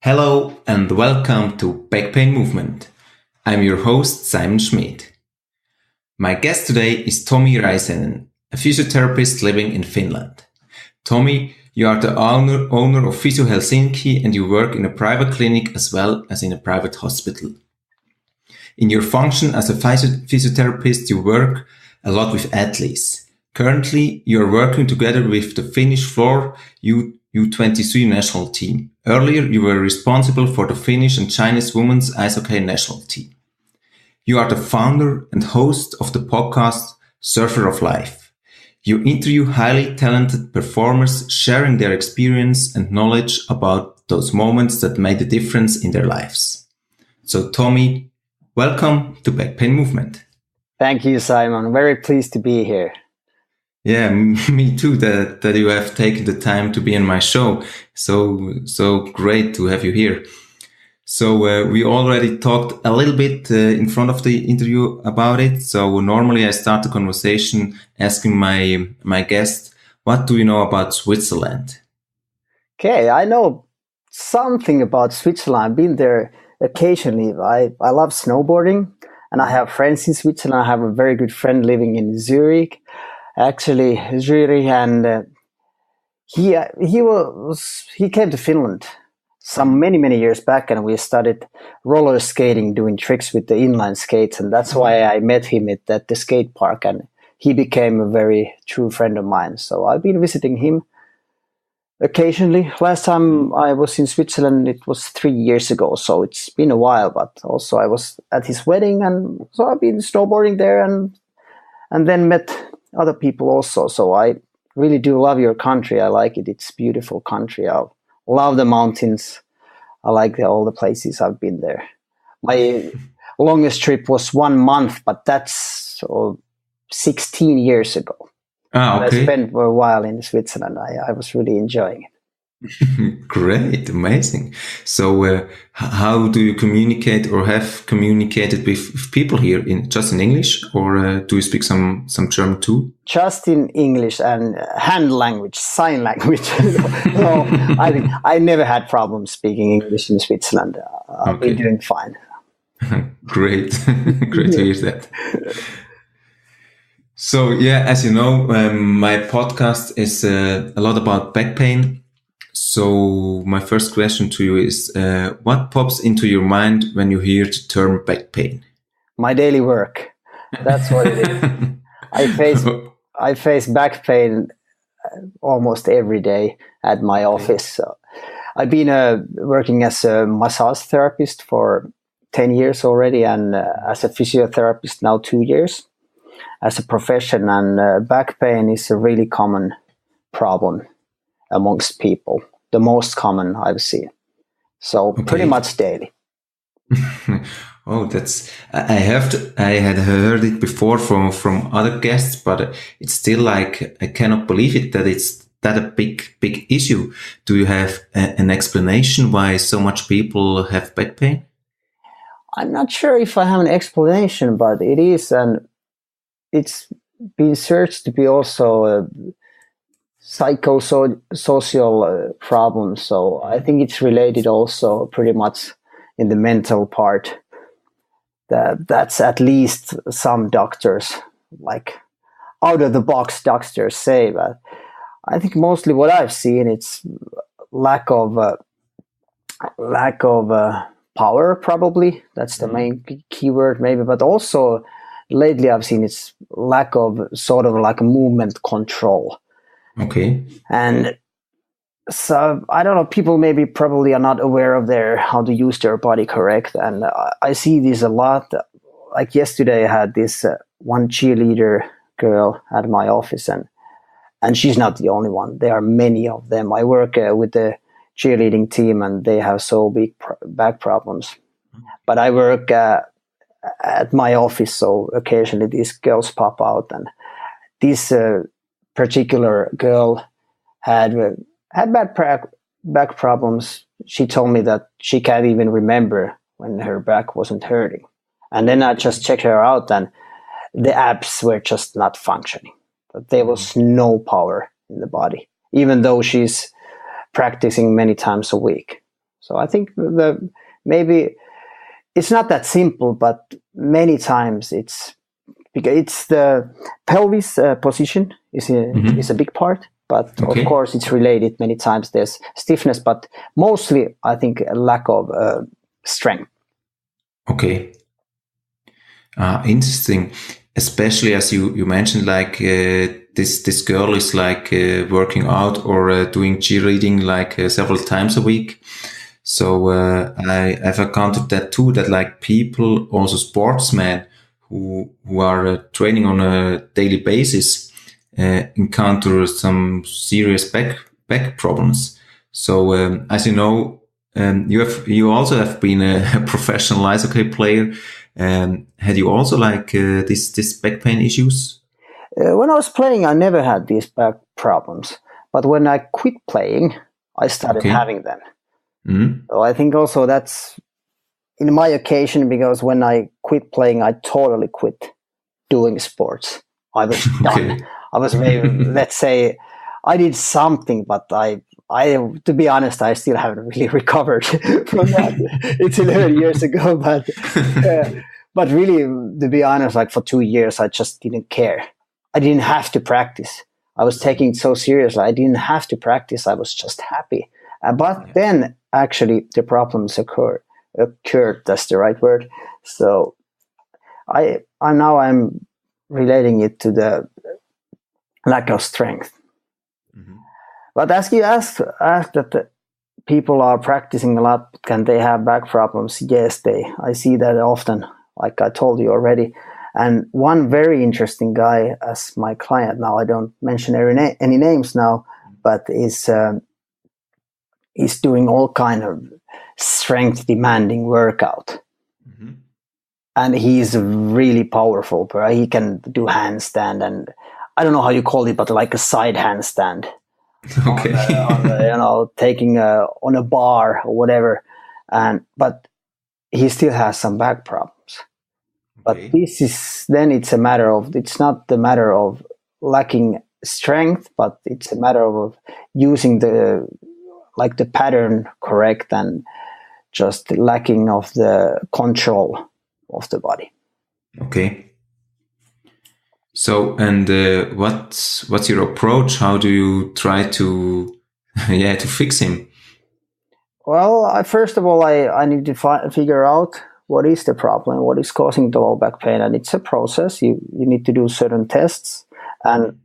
Hello and welcome to Back Pain Movement. I'm your host Simon Schmid. My guest today is Tommy Räisänen, a physiotherapist living in Finland. Tommy, you are the owner of Physio Helsinki and you work in a private clinic as well as in a private hospital. In your function as a physiotherapist, you work a lot with athletes. Currently, you are working together with the Finnish floor U23 national team. Earlier, you were responsible for the Finnish and Chinese women's ice hockey national team. You are the founder and host of the podcast Surfer of Life. You interview highly talented performers sharing their experience and knowledge about those moments that made a difference in their lives. So, Tommy, welcome to Back Pain Movement. Thank you, Simon. Very pleased to be here. Yeah, me too, that you have taken the time to be on my show. So great to have you here. So we already talked a little bit in front of the interview about it. So normally I start the conversation asking my guest, what do you know about Switzerland? Okay, I know something about Switzerland. I've been there occasionally. I love snowboarding and I have friends in Switzerland. I have a very good friend living in Zurich. Actually, Zurich, and he came to Finland some many years back, and we started roller skating, doing tricks with the inline skates, and that's why I met him at the skate park, and he became a very true friend of mine. So I've been visiting him occasionally. Last time I was in Switzerland, it was 3 years ago, so it's been a while. But also I was at his wedding, and so I've been snowboarding there, and then met other people also. So I really do love your country. I like it. It's a beautiful country. I love the mountains. I like all the places I've been there. My longest trip was 1 month, but that's 16 years ago. Okay. I spent for a while in Switzerland. I was really enjoying it. Great, amazing. So how do you communicate or have communicated with people here just in English, or do you speak some German too? Just in English and hand language, sign language. No, I never had problems speaking English in Switzerland. I've been doing fine. Great. Great to hear that. So yeah, as you know, my podcast is a lot about back pain. So my first question to you is, what pops into your mind when you hear the term back pain? My daily work. That's what it is. I face back pain almost every day at my office. So I've been working as a massage therapist for 10 years already, and as a physiotherapist now 2 years as a profession. And back pain is a really common problem amongst people, the most common I've seen. So pretty much daily. Oh, I had heard it before from other guests, but it's still like, I cannot believe it that it's that a big issue. Do you have an explanation why so much people have back pain? I'm not sure if I have an explanation, but it is, and it's been searched to be also psychosocial problems. So I think it's related also pretty much in the mental part. That's at least some doctors, like out of the box doctors say. But I think mostly what I've seen, it's lack of power, probably. That's the main keyword maybe. But also lately I've seen it's lack of sort of like movement control. Okay. And so I don't know, people maybe probably are not aware of how to use their body correct. And I see this a lot. Like yesterday I had this one cheerleader girl at my office, and she's not the only one. There are many of them. I work with the cheerleading team, and they have so big back problems. But I work at my office, so occasionally these girls pop out, and this particular girl had back problems. She told me that she can't even remember when her back wasn't hurting. And then I just checked her out, and the abs were just not functioning. But there was no power in the body, even though she's practicing many times a week. So I think maybe it's not that simple, but many times it's because it's the pelvis position is a big part. But Okay. of course, it's related many times. There's stiffness, but mostly I think a lack of strength. Okay. Interesting. Especially as you mentioned, like this girl is like working out or doing cheerleading like several times a week. So I've encountered that too. That like people, also sportsmen who are training on a daily basis, encounter some serious back problems. So as you know, you also have been a professional ice hockey player. Had you also like this back pain issues? When I was playing, I never had these back problems. But when I quit playing, I started having them. Mm-hmm. So I think also that's in my occasion, because when I quit playing, I totally quit doing sports. I was done. I was maybe, let's say, I did something, but I, to be honest, I still haven't really recovered from that. It's 11 years ago, but really, to be honest, like for 2 years, I just didn't care. I didn't have to practice. I was taking it so seriously. I didn't have to practice. I was just happy. But then actually the problems occurred. That's the right word. So I'm relating it to the lack of strength. Mm-hmm. But as you asked that the people are practicing a lot, can they have back problems? Yes, I see that often, like I told you already. And one very interesting guy as my client now, I don't mention any names now, but is doing all kind of strength demanding workout. Mm-hmm. And he's really powerful, but he can do handstand, and I don't know how you call it, but like a side handstand. Okay. Taking on a bar or whatever. But he still has some back problems. Okay. But it's not the matter of lacking strength, but it's a matter of using the pattern correct and just lacking of the control of the body. Okay. So, and what's your approach? How do you try to to fix him? Well, first of all, I need to figure out what is the problem, what is causing the low back pain, and it's a process. You need to do certain tests, and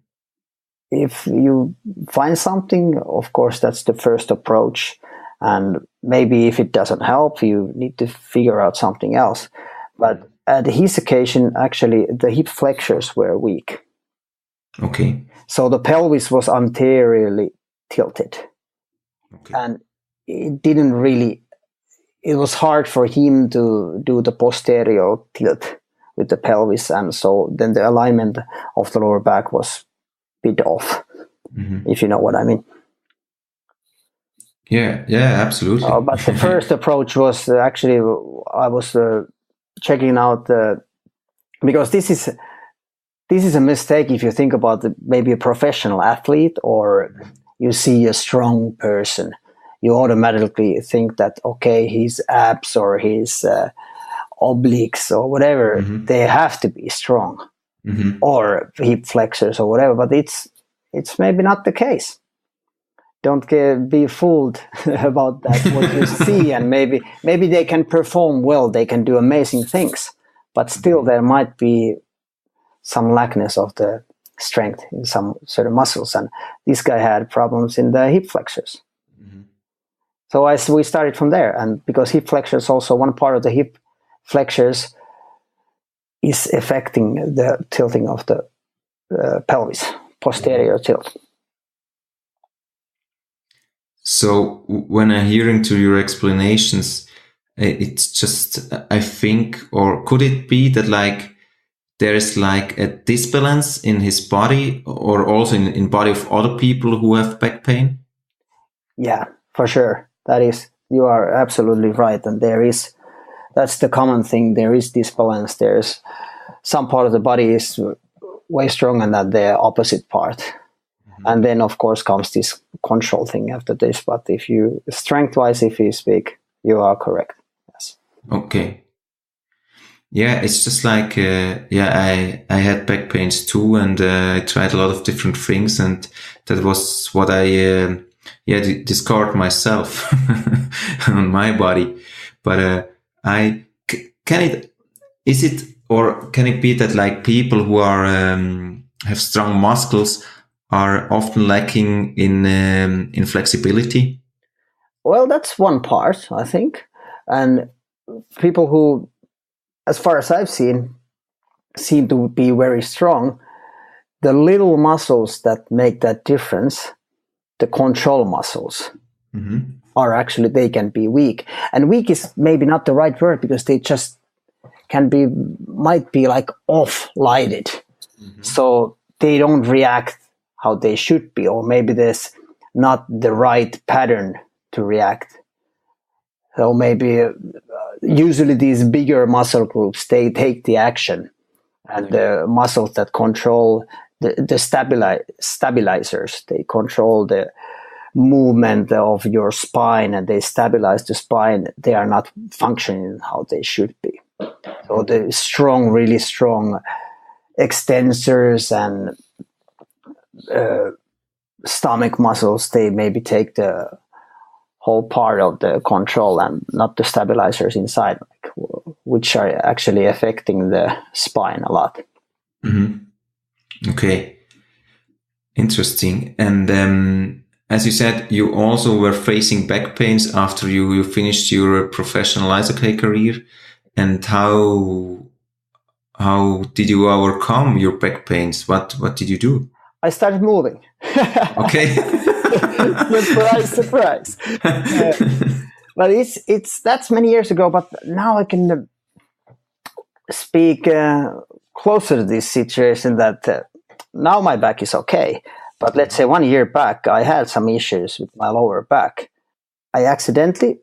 if you find something, of course, that's the first approach. And maybe if it doesn't help, you need to figure out something else. But at his occasion, actually, the hip flexors were weak. Okay. So the pelvis was anteriorly tilted. Okay. And it was hard for him to do the posterior tilt with the pelvis. And so then the alignment of the lower back was a bit off, if you know what I mean. Yeah, absolutely. But the first approach was actually, I was checking out because this is a mistake if you think about maybe a professional athlete or you see a strong person. You automatically think that, okay, his abs or his obliques or whatever, they have to be strong, or hip flexors or whatever. But it's maybe not the case. Don't be fooled about that, what you see, and maybe they can perform well, they can do amazing things, but still there might be some lackness of the strength in some certain muscles, and this guy had problems in the hip flexors. So we started from there, and because hip flexors, also one part of the hip flexors is affecting the tilting of the pelvis, posterior tilt. So when I'm hearing to your explanations, it's just, I think, or could it be that like there is like a disbalance in his body or also in body of other people who have back pain? Yeah, for sure. You are absolutely right. And that's the common thing. There is disbalance. There's some part of the body is way stronger than the opposite part. And then, of course, comes this control thing after this. But if you strength-wise, if you speak, you are correct. Yes. Okay. Yeah, it's just like, I had back pains too, and I tried a lot of different things, and that was what I, discovered myself on my body. But is it, or can it be that like people who are, have strong muscles are often lacking in flexibility? Well, that's one part, I think. And people who, as far as I've seen, seem to be very strong. The little muscles that make that difference, the control muscles, are actually, they can be weak. And weak is maybe not the right word, because they just might be like off-lighted. So they don't react how they should be, or maybe there's not the right pattern to react. So maybe usually these bigger muscle groups, they take the action, and the muscles that control the stabilizers, they control the movement of your spine, and they stabilize the spine. They are not functioning how they should be. So the strong, really strong extensors and stomach muscles, they maybe take the whole part of the control and not the stabilizers inside, which are actually affecting the spine a lot. Okay. Interesting. And as you said, you also were facing back pains after you finished your professional ice hockey career. And how did you overcome your back pains? What did you do? I started moving. Okay. Surprise. But that's many years ago. But now I can speak closer to this situation. That now my back is okay. But let's say 1 year back, I had some issues with my lower back. I accidentally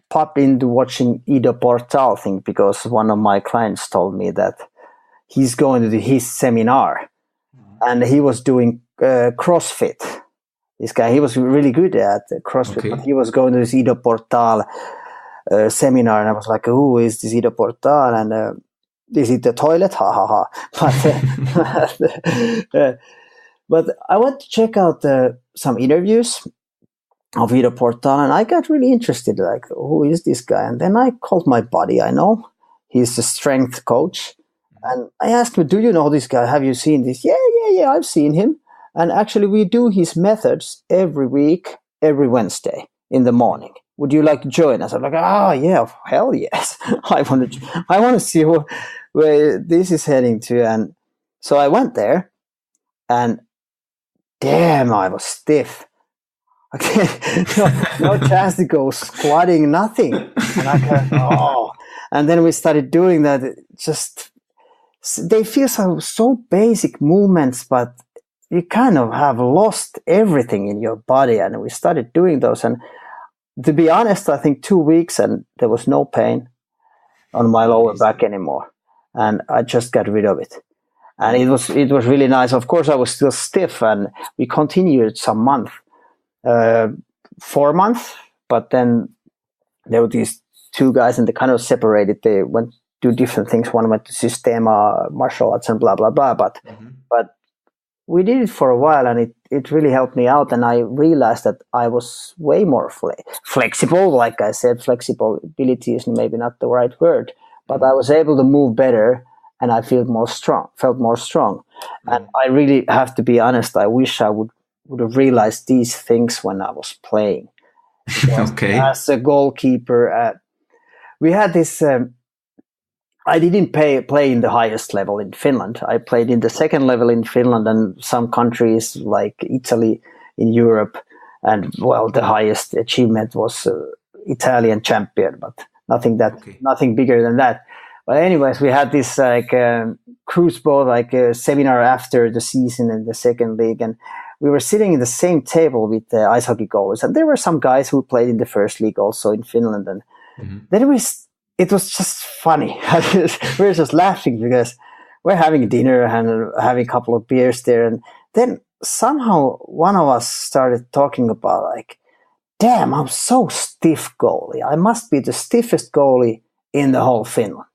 popped into watching Ido Portal thing, because one of my clients told me that he's going to his seminar, and he was doing CrossFit. This guy, he was really good at CrossFit, but he was going to this Ido Portal seminar, and I was like, who is this Ido Portal? And is it the toilet? Ha ha ha. But I went to check out some interviews of Ido Portal, and I got really interested, like, who is this guy? And then I called my buddy I know. He's a strength coach. And I asked him, do you know this guy? Have you seen this? Yeah, I've seen him. And actually, we do his methods every week, every Wednesday in the morning. Would you like to join us? I'm like, yeah, hell yes. I want to see where this is heading to. And so I went there, and damn, I was stiff. Okay, no chance to go squatting, nothing. And I go, and then we started doing that. They feel so basic movements, but you kind of have lost everything in your body. And we started doing those. And to be honest, I think 2 weeks and there was no pain on my lower back anymore. And I just got rid of it. And it was really nice. Of course, I was still stiff, and we continued some 4 months. But then there were these two guys, and they kind of separated. They went do different things. One went to Systema, martial arts, and blah blah blah. But we did it for a while, and it really helped me out. And I realized that I was way more flexible. Like I said, flexibility is maybe not the right word, but I was able to move better, and I felt more strong. And I really have to be honest. I wish I would have realized these things when I was playing. Okay. As a goalkeeper, we had this. I didn't play in the highest level in Finland. I played in the second level in Finland and some countries like Italy in Europe. And well, the highest achievement was Italian champion, but nothing bigger than that. But anyways, we had this cruise boat, like a seminar after the season in the second league, and we were sitting in the same table with the ice hockey goalies, and there were some guys who played in the first league also in Finland, and then it was just funny. We were just laughing because we're having dinner and having a couple of beers there, and then somehow one of us started talking about like, damn, I'm so stiff goalie. I must be the stiffest goalie in the whole Finland.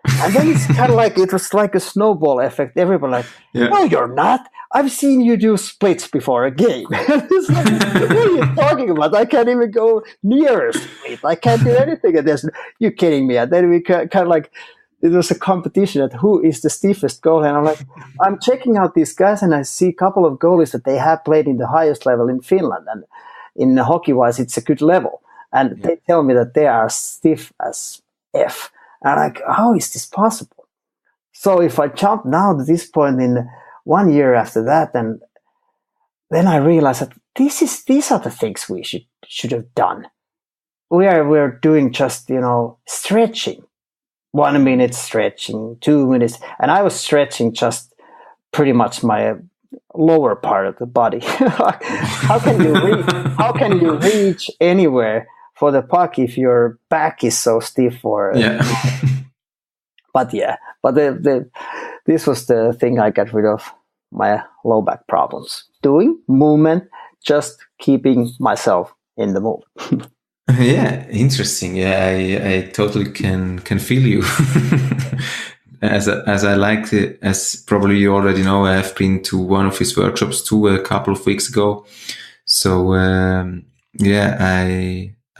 And then it's kind of like, it was like a snowball effect. Everybody like, no, you're not. I've seen you do splits before a game. It's like, what are you talking about? I can't even go near a split. I can't do anything at this. You're kidding me. And then we kind of like, it was a competition at who is the stiffest goalie. And I'm like, I'm checking out these guys and I see a couple of goalies that they have played in the highest level in Finland. And in hockey-wise, it's a good level. And they tell me that they are stiff as F. And I'm like, how is this possible? So if I jump now to this point in 1 year after that, and then I realized that these are the things we should have done. We're doing just, stretching. 1 minute stretching, 2 minutes. And I was stretching just pretty much my lower part of the body. How can you reach anywhere for the puck if your back is so stiff? But this was the thing I got rid of my low back problems. Doing movement, just keeping myself in the movement. Yeah, interesting. Yeah, I totally can feel you. As I like it, as probably you already know, I have been to one of his workshops too a couple of weeks ago. So I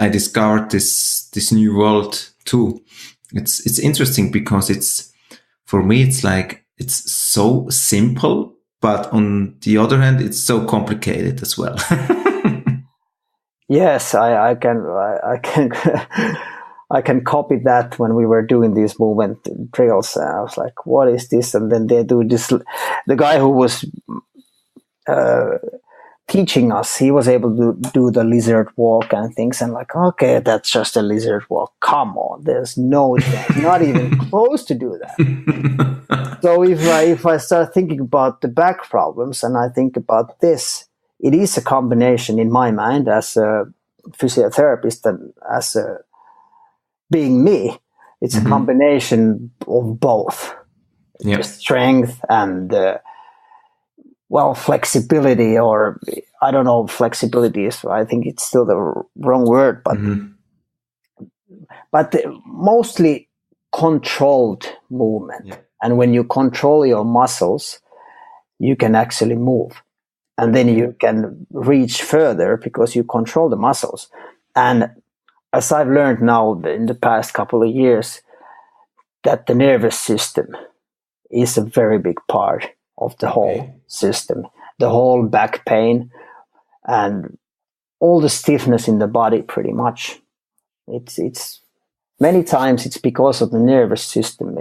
discovered this new world too. It's interesting because for me it's like it's so simple, but on the other hand it's so complicated as well. Yes, I can I can copy that when we were doing these movement drills. I was like, what is this? And then they do this. The guy who was teaching us, he was able to do the lizard walk and things. And like, okay, that's just a lizard walk. Come on, there's no chance, not even close to do that. So if I start thinking about the back problems and I think about this, it is a combination in my mind as a physiotherapist and as a being me. It's a combination of both. Yeah. Strength and flexibility, or I don't know, flexibility is, I think it's still the wrong word, but mostly controlled movement. Yeah. And when you control your muscles, you can actually move. And then you can reach further because you control the muscles. And as I've learned now in the past couple of years, that the nervous system is a very big part of the whole system. The whole back pain and all the stiffness in the body, pretty much. It's many times it's because of the nervous system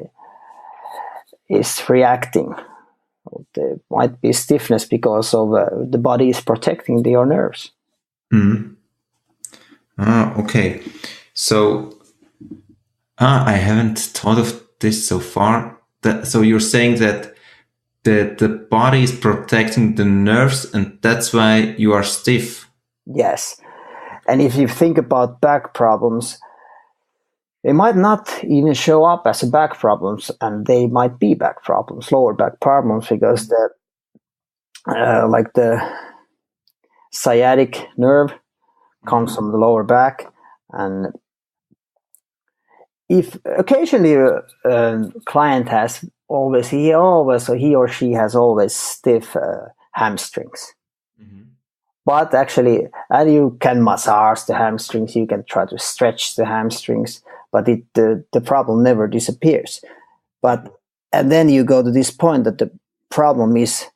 is reacting. There might be stiffness because of the body is protecting your nerves. Mm-hmm. Okay. So I haven't thought of this so far. So you're saying that the body is protecting the nerves and that's why you are stiff. Yes. And if you think about back problems, they might not even show up as back problems, and they might be back problems, lower back problems, because the sciatic nerve comes from the lower back. And if occasionally a client has he or she has always stiff hamstrings. But actually, and you can massage the hamstrings, you can try to stretch the hamstrings, but the problem never disappears. And then you go to this point that the problem is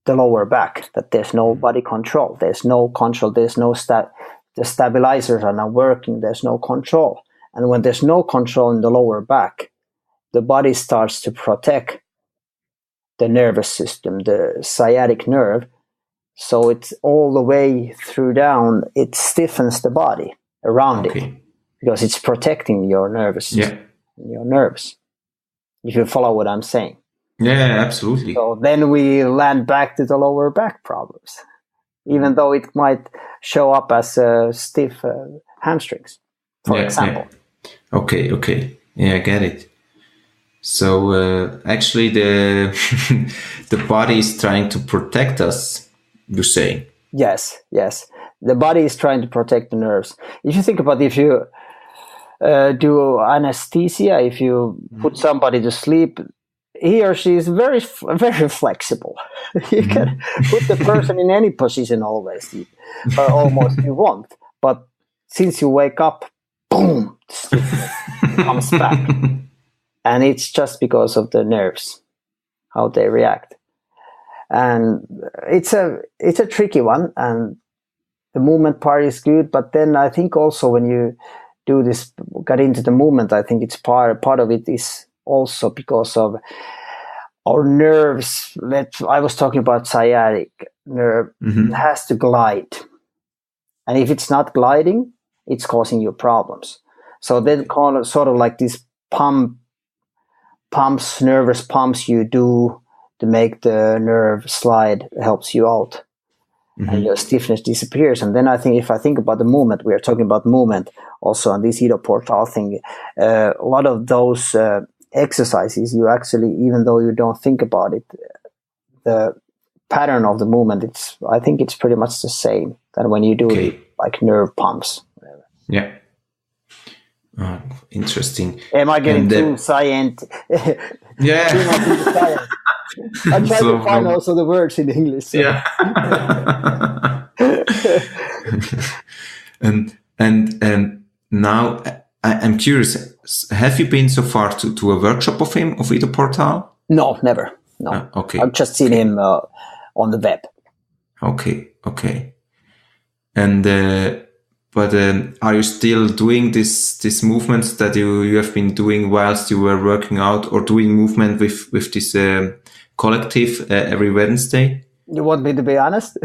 the lower back, that there's no body control, there's no control, there's no the stabilizers are not working, there's no control. And when there's no control in the lower back, the body starts to protect the nervous system, the sciatic nerve. So it's all the way through down, it stiffens the body around it because it's protecting your nervous system, your nerves. If you follow what I'm saying. Yeah, absolutely. So then we land back to the lower back problems, even though it might show up as stiff hamstrings, for example. Yeah. Okay. Yeah, I get it. So actually, the the body is trying to protect us. You say? Yes, yes. The body is trying to protect the nerves. If you think about, if you do anesthesia, if you put somebody to sleep, he or she is very flexible. You can put the person in any position always, almost you want. But since you wake up, boom, the stiffness comes back, and it's just because of the nerves, how they react. And it's a tricky one, and the movement part is good, but then I think also when you do this, get into the movement, I think it's part of it is also because of our nerves. I was talking about sciatic nerve. It has to glide, and if it's not gliding, it's causing you problems. So then kind of sort of like these nervous pumps you do to make the nerve slide helps you out. And your stiffness disappears. And then I think, if I think about the movement, we are talking about movement also on this Ido Portal thing. A lot of those exercises, you actually, even though you don't think about it, the pattern of the movement, I think it's pretty much the same than when you do like nerve pumps. Whatever. Yeah. Interesting. Am I getting too scientific? Yeah. I'm trying to find also the words in English. So. Yeah. and now I'm curious. Have you been so far to a workshop of him, of Ido Portal? No, never. No. Okay. I've just seen him on the web. Okay. And but are you still doing these movements that you have been doing whilst you were working out, or doing movement with this collective every Wednesday? You want me to be honest?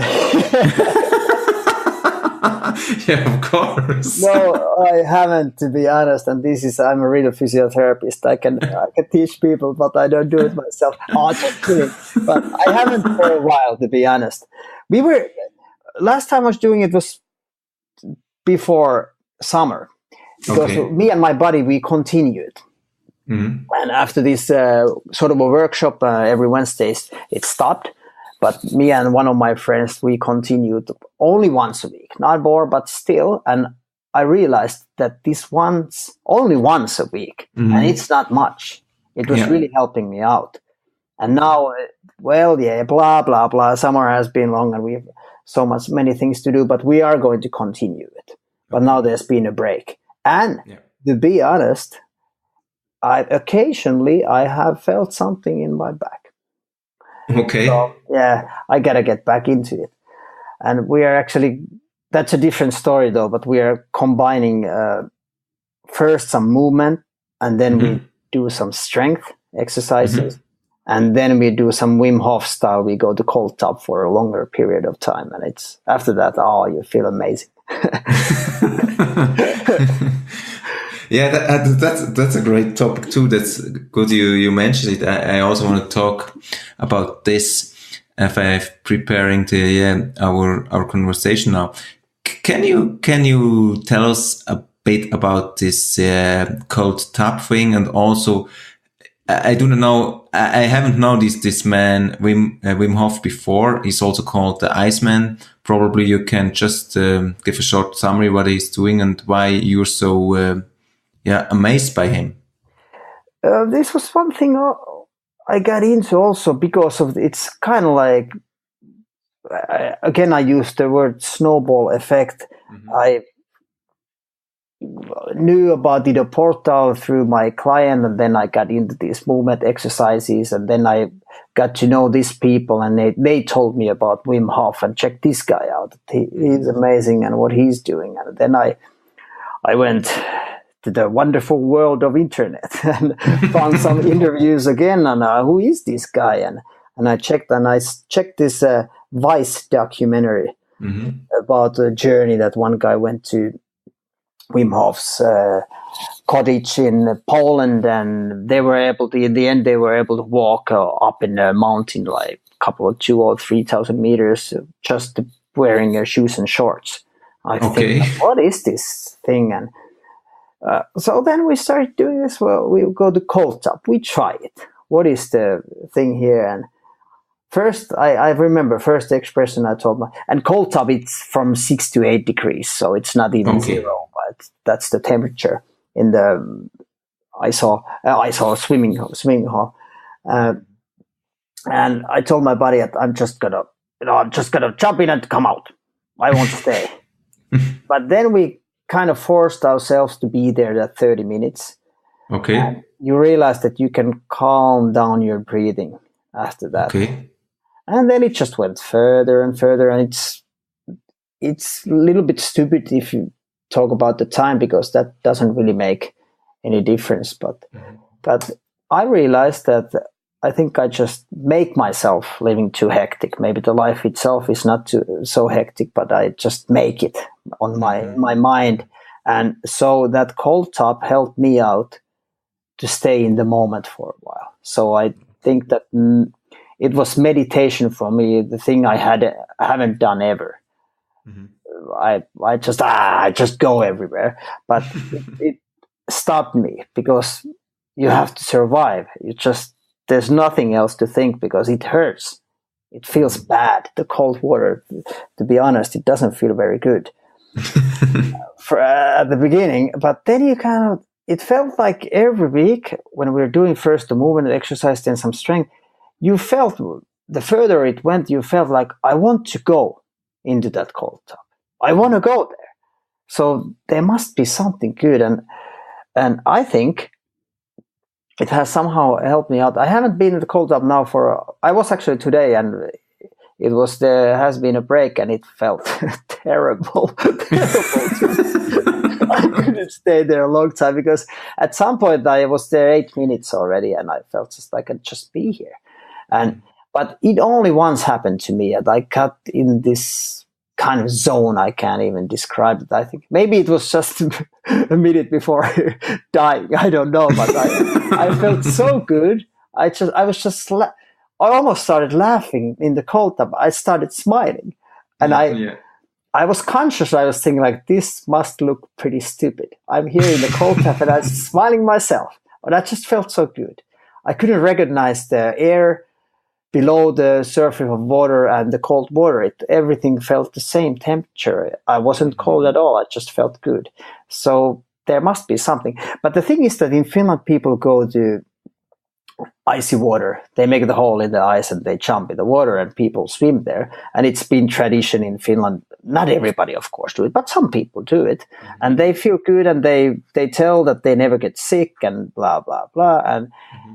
Yeah, of course. No, I haven't, to be honest. And I'm a real physiotherapist. I can teach people, but I don't do it myself. Just kidding. But I haven't for a while, to be honest. Last time I was doing it was before summer, because me and my buddy, we continued. And after this sort of a workshop every Wednesdays, it stopped. But me and one of my friends, we continued only once a week, not more, but still. And I realized that only once a week, and it's not much. It was really helping me out. And now, blah, blah, blah. Summer has been long and we have many things to do, but we are going to continue it. But now there's been a break. And to be honest, occasionally I have felt something in my back. Okay. So, I gotta get back into it. And we are actually, that's a different story though, but we are combining first some movement, and then we do some strength exercises, and then we do some Wim Hof style. We go to cold tub for a longer period of time, and it's after that, you feel amazing. Yeah, that's a great topic too. That's good. You mentioned it. I also want to talk about this if I'm preparing our conversation now. Can you tell us a bit about this cold tub thing, and also I do not know. I haven't known this man Wim Hof before. He's also called the Iceman. Probably you can just give a short summary what he's doing and why you're so amazed by him. This was one thing I got into also because of it's kind of like, again, I used the word snowball effect. I knew about the portal through my client, and then I got into these movement exercises, and then I got to know these people, and they told me about Wim Hof, and check this guy out. He's amazing and what he's doing. And then I went to the wonderful world of internet and found some interviews again, and who is this guy? And I checked this Vice documentary about a journey that one guy went to Wim Hof's cottage in Poland, and they were able to, in the end, they were able to walk up in a mountain like a couple of 2,000 or 3,000 meters just wearing shoes and shorts. I think, what is this thing? And So then we started doing this. Well, we go to cold tub. We try it. What is the thing here? And first, I remember first expression I told my, and cold tub, it's from 6 to 8 degrees. So it's not even zero, but that's the temperature in the, I saw a swimming hall. And I told my buddy, I'm just gonna jump in and come out. I won't stay. But then we kind of forced ourselves to be there that 30 minutes. Okay. And you realize that you can calm down your breathing after that. Okay. And then it just went further and further. And it's a little bit stupid if you talk about the time, because that doesn't really make any difference. But I realized that I think I just make myself living too hectic. Maybe the life itself is not so hectic, but I just make it on my mind. And so that cold tub helped me out to stay in the moment for a while. So I think that it was meditation for me, the thing I haven't done ever. I just go everywhere, but it stopped me, because you have to survive. There's nothing else to think, because it hurts. It feels bad. The cold water, to be honest, it doesn't feel very good at the beginning. But then it felt like every week when we were doing first the movement exercise, then some strength, you felt, the further it went, you felt like, I want to go into that cold tub. I want to go there. So there must be something good. And I think it has somehow helped me out. I haven't been in the cold tub now I was actually today, and there has been a break, and it felt terrible. I couldn't stay there a long time, because at some point I was there 8 minutes already, and I felt just like I'd just be here. But it only once happened to me, and I got in this kind of zone. I can't even describe it. I think maybe it was just a minute before dying. I don't know, but I felt so good. I almost started laughing in the cold tub. I started smiling, and I was conscious. I was thinking like, this must look pretty stupid. I'm here in the cold tub and I was smiling myself, but I just felt so good. I couldn't recognize the air below the surface of water and the cold water. Everything felt the same temperature. I wasn't cold at all. I just felt good. So there must be something. But the thing is that in Finland, people go to icy water. They make the hole in the ice and they jump in the water, and people swim there. And it's been tradition in Finland. Not everybody, of course, do it, but some people do it. And they feel good, and they tell that they never get sick and blah, blah, blah. And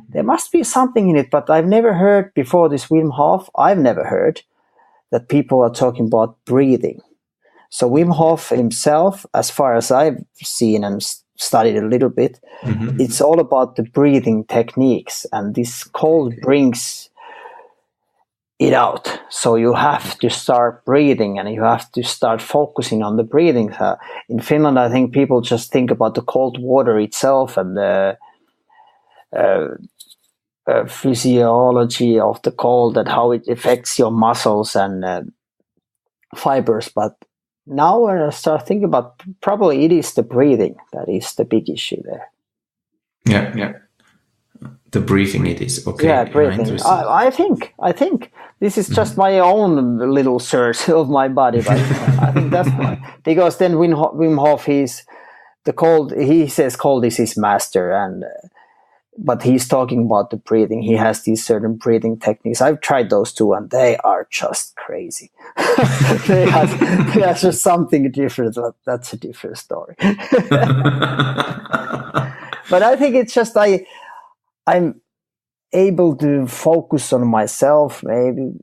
there must be something in it, but I've never heard before this Wim Hof, I've never heard that people are talking about breathing. So Wim Hof himself, as far as I've seen and studied a little bit, it's all about the breathing techniques, and this cold brings it out. So you have to start breathing, and you have to start focusing on the breathing. In Finland, I think people just think about the cold water itself and the physiology of the cold and how it affects your muscles and fibers. But now when I start thinking about, probably it is the breathing that is the big issue there. Yeah. The breathing, it is. Okay. Yeah, breathing. I think this is just my own little search of my body, but I think that's why. Because then Wim Hof, he says cold is his master, but he's talking about the breathing. He has these certain breathing techniques. I've tried those too, and they are just crazy. they are just something different. But that's a different story. But I think it's just I'm able to focus on myself, maybe,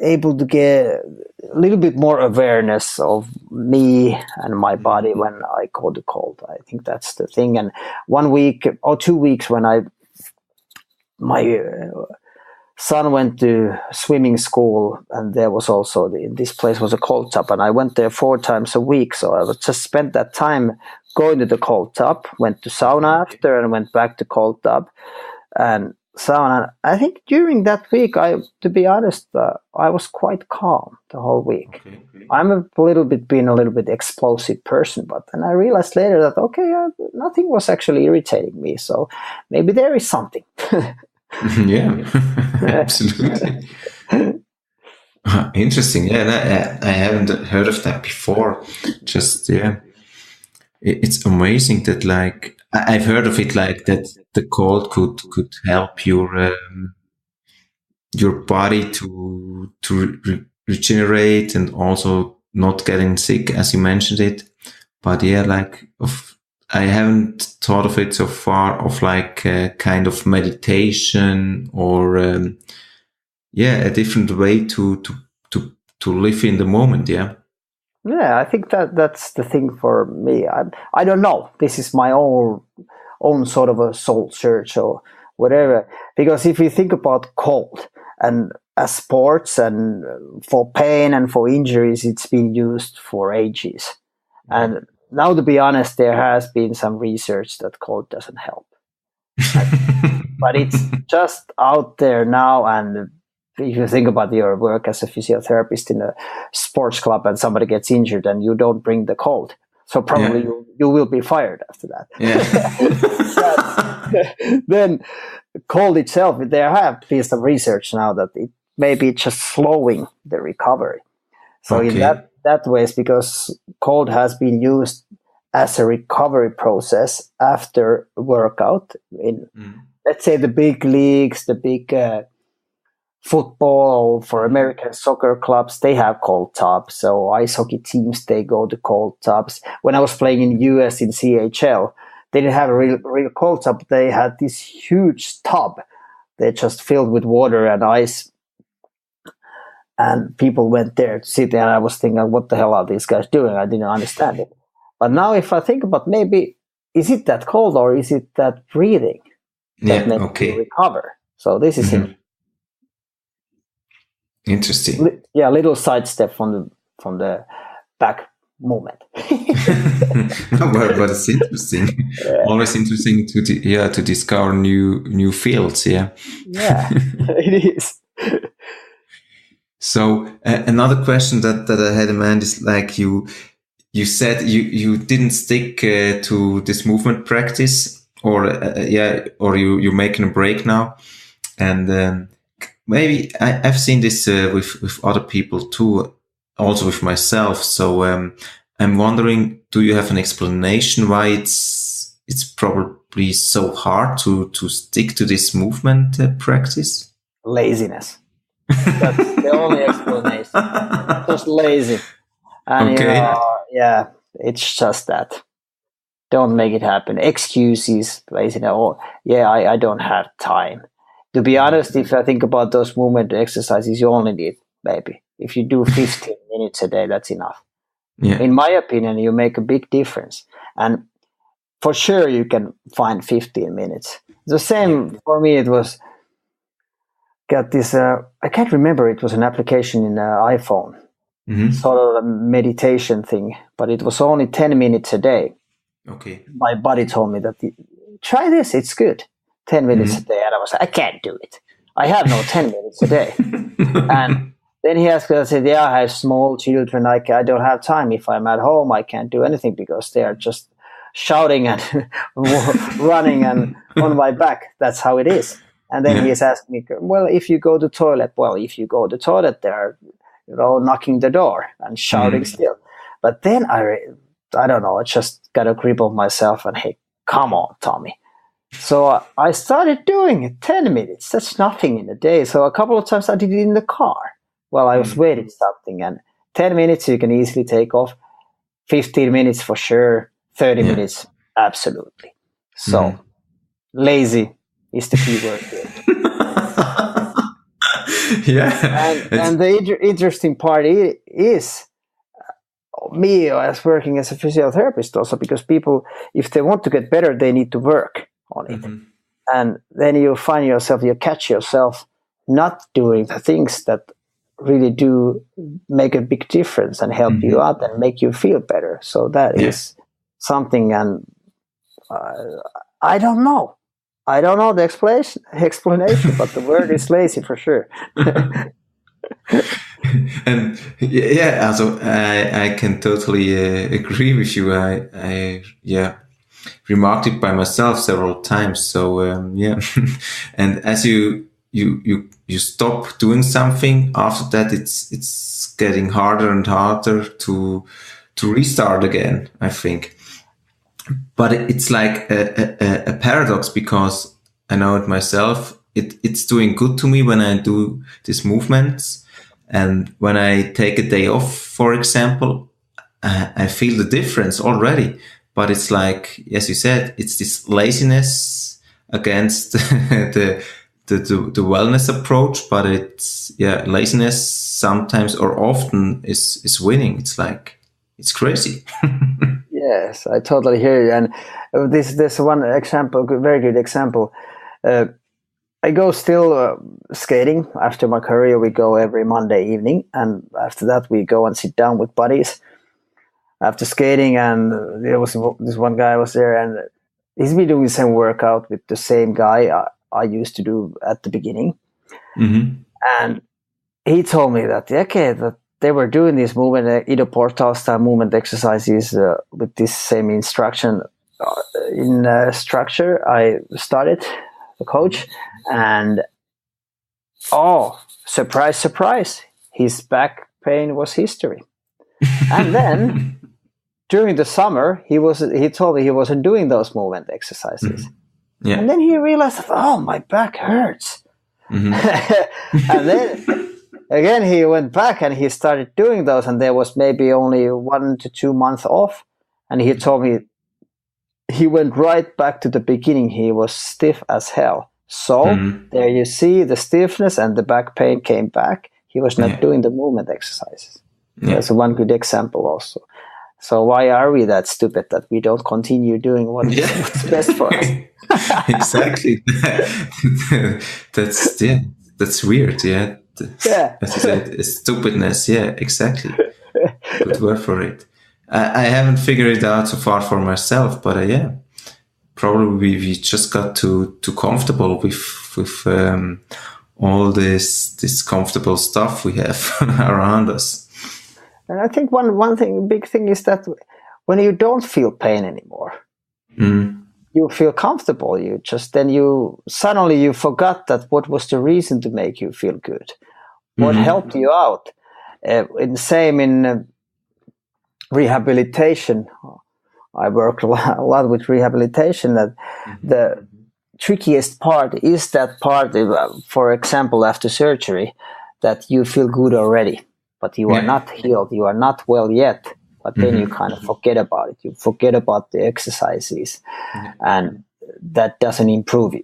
able to get a little bit more awareness of me and my body when I go to cold. I think that's the thing. And 1 week or 2 weeks when my son went to swimming school, and there was also this place was a cold tub, and I went there 4 times a week. So I would just spend that time going to the cold tub, went to sauna after, and went back to cold tub. And sauna. I think during that week, to be honest, I was quite calm the whole week. Okay. I'm being a little bit explosive person, but then I realized later that okay, nothing was actually irritating me, so maybe there is something. Yeah, absolutely. Interesting. Yeah, I haven't heard of that before. Just yeah, it's amazing that like I've heard of it like that the cold could help your body to regenerate and also not getting sick, as you mentioned it. But yeah, like I haven't thought of it so far of like a kind of meditation or yeah, a different way to live in the moment. Yeah. Yeah, I think that's the thing for me. I don't know. This is my own sort of a soul search or whatever. Because if you think about cold and as sports and for pain and for injuries, it's been used for ages. And now, to be honest, there has been some research that cold doesn't help. But it's just out there now. And if you think about your work as a physiotherapist in a sports club and somebody gets injured and you don't bring the cold, so probably Yeah. you will be fired after that. Yeah. Then cold itself, there have been some research now that it may be just slowing the recovery. So in Okay. that way, it's because cold has been used as a recovery process after workout in, Mm. let's say, the big leagues, the big football for American soccer clubs, they have cold tubs. So ice hockey teams, they go to cold tubs. When I was playing in US in CHL, they didn't have a real cold tub. They had this huge tub. They just filled with water and ice. And people went there to sit there. And I was thinking, what the hell are these guys doing? I didn't understand it. But now if I think about maybe, is it that cold or is it that breathing that Yeah. makes you Okay. recover? So this is Interesting. yeah, little sidestep from the back movement. But it's interesting. Always interesting to discover new fields. Yeah. Yeah, it is. So another question that I had in mind is like you said you didn't stick to this movement practice or yeah, or you're making a break now, and maybe I've seen this with other people too, also with myself. So I'm wondering, do you have an explanation why it's probably so hard to stick to this movement practice? Laziness. That's the only explanation. Just lazy. And Okay. yeah, it's just that. Don't make it happen. Excuses, laziness. Oh, yeah, I don't have time. To be honest, if I think about those movement exercises, you only need maybe if you do 15 minutes a day, that's enough. Yeah. In my opinion, you make a big difference. And for sure, you can find 15 minutes. The same for me, it was got this, I can't remember, it was an application in iPhone, sort of a meditation thing, but it was only 10 minutes a day. Okay. My buddy told me that try this, it's good. 10 minutes a day. And I was like, I can't do it. I have no 10 minutes a day. And then he asked me, I said, yeah, I have small children. I don't have time. If I'm at home, I can't do anything because they are just shouting and running and on my back. That's how it is. And then he has asked me, well, if you go to toilet, they're, knocking the door and shouting still. But then I don't know, I just got a grip of myself and hey, come on, Tommy. So I started doing it 10 minutes. That's nothing in a day. So a couple of times I did it in the car while I was waiting something. And 10 minutes you can easily take off. 15 minutes for sure. 30 minutes, absolutely. So lazy is the key word here. Yeah. And the interesting part is me as working as a physiotherapist also, because people, if they want to get better, they need to work on it. And then you catch yourself not doing the things that really do make a big difference and help you out and make you feel better. So that is something, and I don't know. I don't know the explanation, but the word is lazy for sure. And yeah, also I can totally agree with you. I yeah, remarked it by myself several times. So yeah, and as you stop doing something after that, it's getting harder and harder to restart again, I think. But it's like a paradox, because I know it myself. It's doing good to me when I do these movements, and when I take a day off, for example, I feel the difference already. But it's like, as you said, it's this laziness against the wellness approach. But it's, yeah, laziness sometimes or often is winning. It's like, it's crazy. Yes, I totally hear you. And this one example, very good example. I go still skating after my career. We go every Monday evening, and after that we go and sit down with buddies after skating. And there was this one guy was there, and he's been doing the same workout with the same guy I used to do at the beginning. Mm-hmm. And he told me that that they were doing this movement, Ido Portal style movement exercises with this same instruction in structure. I started the coach, and surprise, surprise, his back pain was history. And then during the summer, he told me he wasn't doing those movement exercises. Mm-hmm. Yeah. And then he realized, my back hurts. Mm-hmm. And then again, he went back and he started doing those, and there was maybe only 1 to 2 months off. And he told me he went right back to the beginning. He was stiff as hell. So there you see the stiffness, and the back pain came back. He was not doing the movement exercises. Yeah. That's one good example also. So why are we that stupid that we don't continue doing what's best for us? Exactly. That's weird. Yeah. As you said, stupidness. Yeah, exactly. Good word for it. I haven't figured it out so far for myself, but yeah, probably we just got too comfortable with all this comfortable stuff we have around us. And I think one big thing is that when you don't feel pain anymore, you feel comfortable. You suddenly forgot that what was the reason to make you feel good, what helped you out. Same in rehabilitation. I work a lot with rehabilitation. That the trickiest part is that part, for example, after surgery, that you feel good already, but you are not healed, you are not well yet, but then you kind of forget about it. You forget about the exercises, and that doesn't improve you.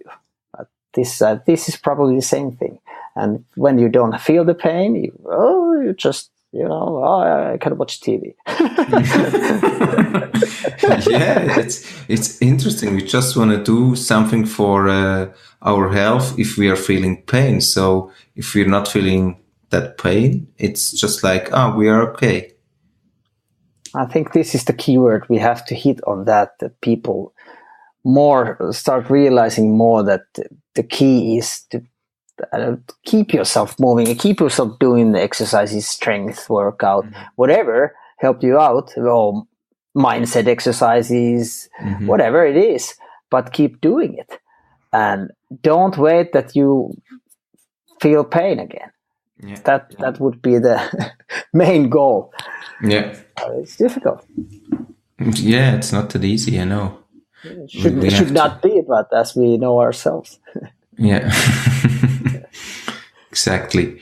But this is probably the same thing. And when you don't feel the pain, you just, I can watch TV. Yeah, it's interesting. We just want to do something for our health if we are feeling pain. So if we're not feeling that pain, it's just like, we are okay. I think this is the key word. We have to hit on that people start realizing more that the key is to keep yourself moving and keep yourself doing the exercises, strength workout, whatever help you out, or mindset exercises, whatever it is, but keep doing it. And don't wait that you feel pain again. Yeah. That would be the main goal. Yeah. It's difficult. Yeah, it's not that easy, I know. It should not be, but as we know ourselves. Yeah. Exactly.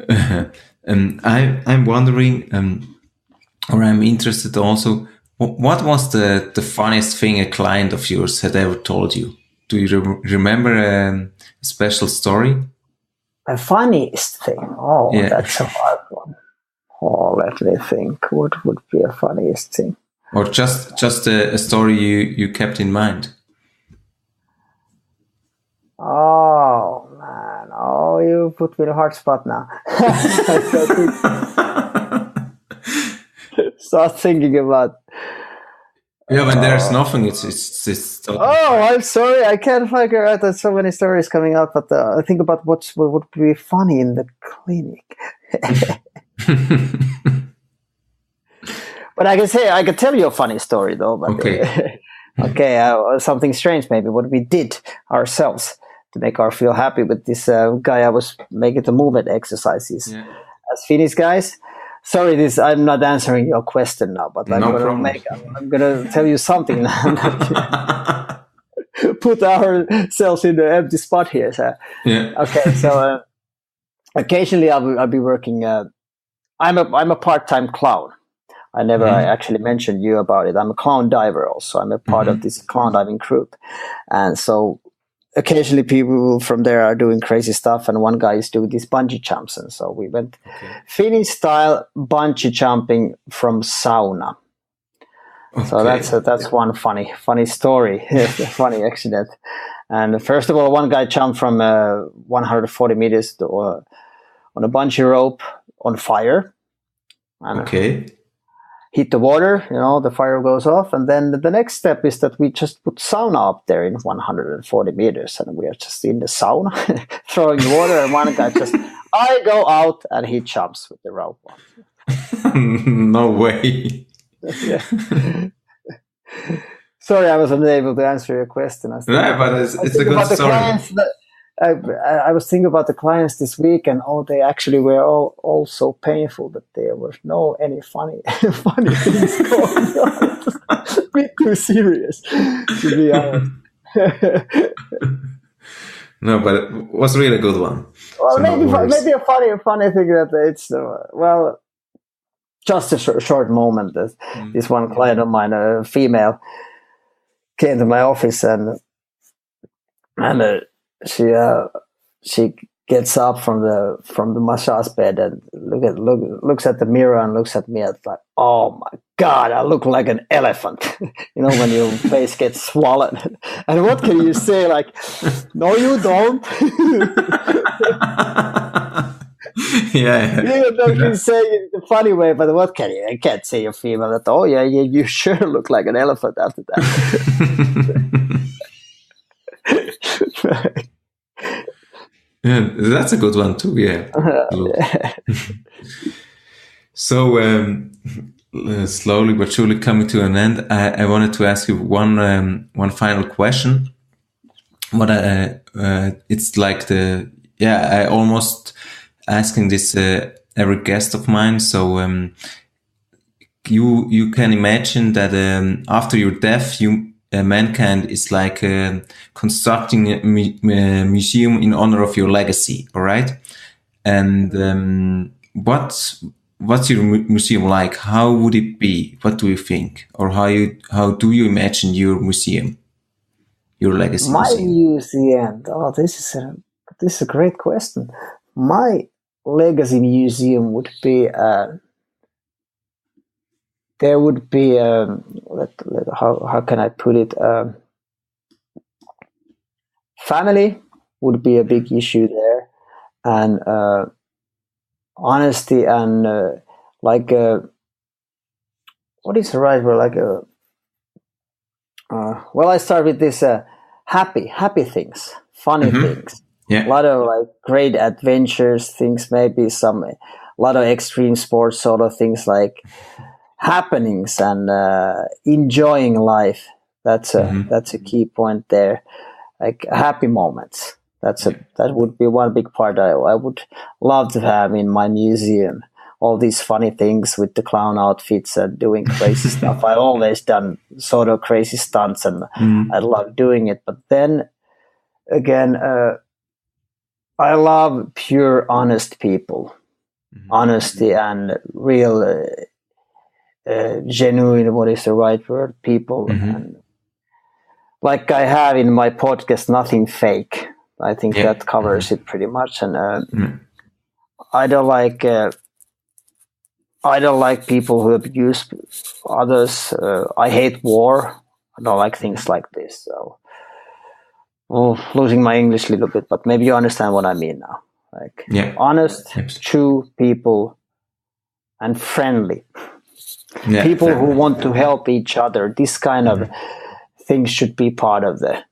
I'm wondering, or I'm interested also, what was the funniest thing a client of yours had ever told you? Do you remember a special story? A funniest thing? That's a hard one. Let me think. What would be a funniest thing? Or just a story you kept in mind? Oh, man. You put me in a hard spot now. Start thinking about... Yeah, when there's nothing, it's totally Oh, fine. I'm sorry. I can't figure out. There's so many stories coming out, but I think about what would be funny in the clinic. But I can tell you a funny story though. But Okay. okay, something strange maybe what we did ourselves to make our feel happy with this guy. I was making the movement exercises Yeah. as Finnish guys. Sorry, this I'm not answering your question now, but No problem. I'm gonna tell you something that put ourselves in the empty spot here. So, Yeah. okay, so occasionally I'll be working. I'm a part-time clown. I Mhm. actually mentioned you about it. I'm a clown diver also. I'm a part of Mhm. this clown diving group. And so occasionally people from there are doing crazy stuff. And one guy is doing these bungee jumps. And so we went Okay. Finnish style bungee jumping from sauna. So Okay. that's one funny story, funny accident. And first of all, one guy jumped from 140 meters on a bungee rope on fire. And Okay. hit the water, the fire goes off. And then the next step is that we just put sauna up there in 140 meters. And we are just in the sauna throwing water. And one guy I go out and he jumps with the rope. No way. Yeah. Sorry, I was unable to answer your question. No, but it's a Thinking good about the story. clients I was thinking about the clients this week, and they actually were all so painful that there was no any funny funny things going on. It was a bit too serious, to be honest. No, but it was really a good one. Well, So no worries. maybe a funny thing that it's just a short moment. That Mm. this one client of mine, a female, came to my office and she gets up from the massage bed and looks at the mirror and looks at me and like, oh my god, I look like an elephant. When your face gets swollen. And what can you say? Like, no, you don't. Yeah. Even though Yeah. she's saying it in a funny way, but what can you? I can't say you're female that. Oh yeah, you sure look like an elephant after that. Yeah, that's a good one too. Yeah. Absolutely. So slowly but surely coming to an end, I wanted to ask you one final question. It's like I almost asking this every guest of mine. So you can imagine that after your death, mankind is like constructing a museum in honor of your legacy. All right, and what's your museum like? How would it be? What do you think, or how do you imagine your museum, your legacy My museum? museum. Oh, this is a great question. My legacy museum would be there would be how can I put it? Family would be a big issue there, and honesty and like what is the right word? Like well, I start with this happy things, funny Mm-hmm. things, a Yeah. lot of like great adventures things, maybe a lot of extreme sports sort of things, like happenings and enjoying life. Mm-hmm. That's a key point there. Like happy moments. Yeah. That would be one big part I would love to have in my museum. All these funny things with the clown outfits and doing crazy stuff. I've always done sort of crazy stunts, and I Mm-hmm. love doing it. But then again, I love pure, honest people, honesty and real, genuine. What is the right word? People, Mm-hmm. and like I have in my podcast, nothing fake. I think Yeah. that covers it pretty much. And Mm-hmm. I don't like people who abuse others. I hate war. I don't like things like this. So, losing my English a little bit, but maybe you understand what I mean now. Like Yeah. honest, Absolutely. true people, and friendly. Yeah, People who want to help each other. This kind of things should be part of the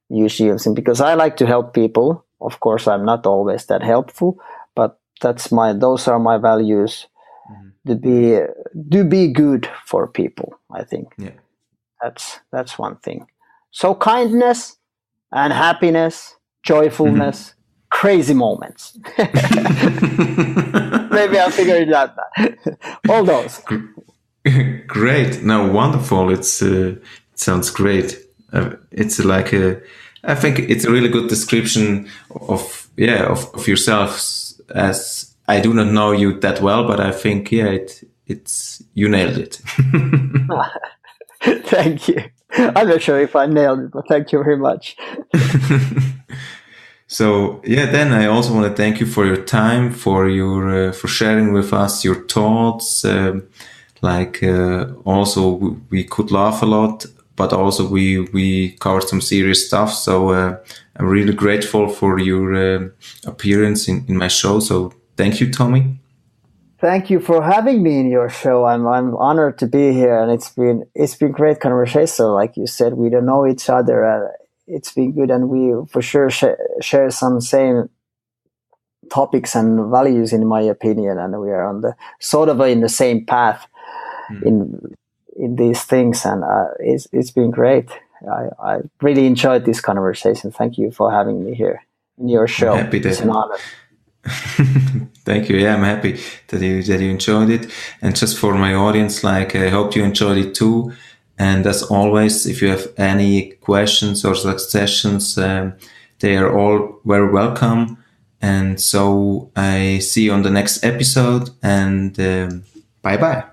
museums. And because I like to help people, of course, I'm not always that helpful, but those are my values. To be good for people. I think that's one thing. So kindness and happiness, joyfulness, crazy moments. Maybe I'll figure it out. All those. Great. No, wonderful. It sounds great. It's like I think it's a really good description of yourself, as I do not know you that well, but I think, it's you nailed it. Thank you. I'm not sure if I nailed it, but thank you very much. So then I also want to thank you for your time, for your for sharing with us your thoughts. Also we could laugh a lot, but also we covered some serious stuff. So I'm really grateful for your appearance in my show. So thank you, Tommy. Thank you for having me in your show. I'm honored to be here, and it's been great conversation. Like you said, we don't know each other. It's been good, and we for sure share some same topics and values, in my opinion, and we are on the sort of in the same path in these things, and it's been great. I really enjoyed this conversation. Thank you for having me here in your show. It's an honor. Thank you. Yeah, I'm happy that you enjoyed it. And just for my audience, I hope you enjoyed it too. And as always, if you have any questions or suggestions, they are all very welcome. And so I see you on the next episode, and bye bye.